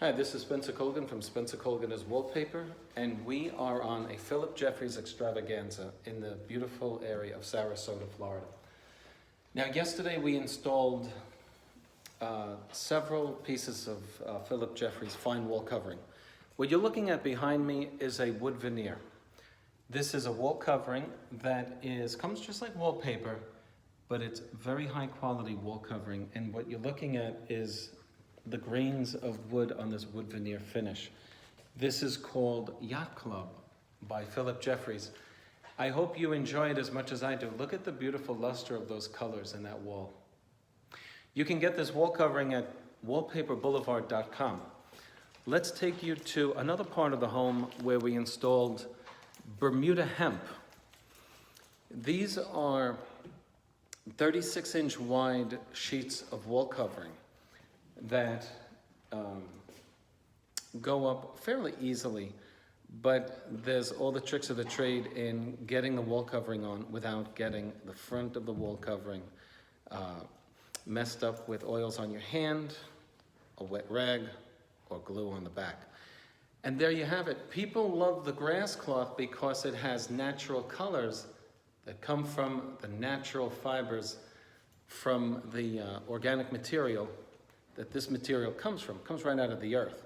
Hi, this is Spencer Colgan from Spencer Colgan is Wallpaper, and we are on a Phillip Jeffries Extravaganza in the beautiful area of Sarasota, Florida. Now, yesterday we installed several pieces of Phillip Jeffries fine wall covering. What you're looking at behind me is a wood veneer. This is a wall covering that comes just like wallpaper, but it's very high quality wall covering, and what you're looking at is the grains of wood on this wood veneer finish. This is called Yacht Club by Philip Jeffries. I hope you enjoy it as much as I do. Look at the beautiful luster of those colors in that wall. You can get this wall covering at wallpaperboulevard.com. Let's take you to another part of the home where we installed Bermuda hemp. These are 36-inch wide sheets of wall covering that go up fairly easily, but there's all the tricks of the trade in getting the wall covering on without getting the front of the wall covering messed up with oils on your hand, a wet rag, or glue on the back. And there you have it. People love the grass cloth because it has natural colors that come from the natural fibers from the organic material that this material comes right out of the earth.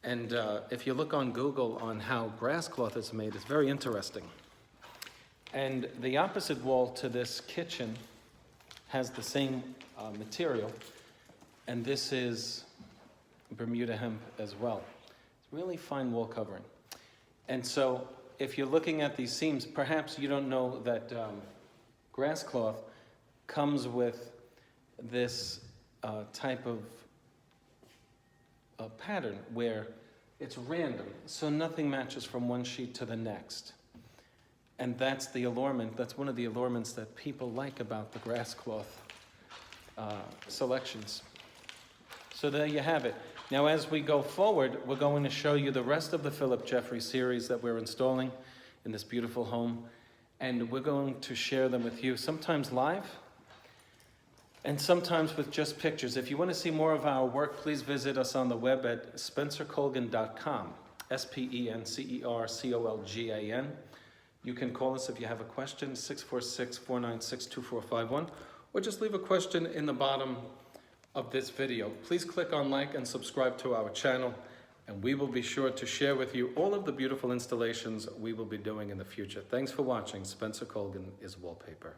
And if you look on Google on how grass cloth is made, it's very interesting. And the opposite wall to this kitchen has the same material, and this is Bermuda hemp as well. It's really fine wall covering. And so if you're looking at these seams, perhaps you don't know that grass cloth comes with this type of pattern where it's random, so nothing matches from one sheet to the next. And that's the allurement, that's one of the allurements that people like about the grass cloth selections. So there you have it. Now as we go forward, we're going to show you the rest of the Philip Jeffries series that we're installing in this beautiful home, and we're going to share them with you, sometimes live, and sometimes with just pictures. If you want to see more of our work, please visit us on the web at spencercolgan.com, SPENCERCOLGAN. You can call us if you have a question, 646-496-2451, or just leave a question in the bottom of this video. Please click on like and subscribe to our channel, and we will be sure to share with you all of the beautiful installations we will be doing in the future. Thanks for watching. Spencer Colgan is Wallpaper.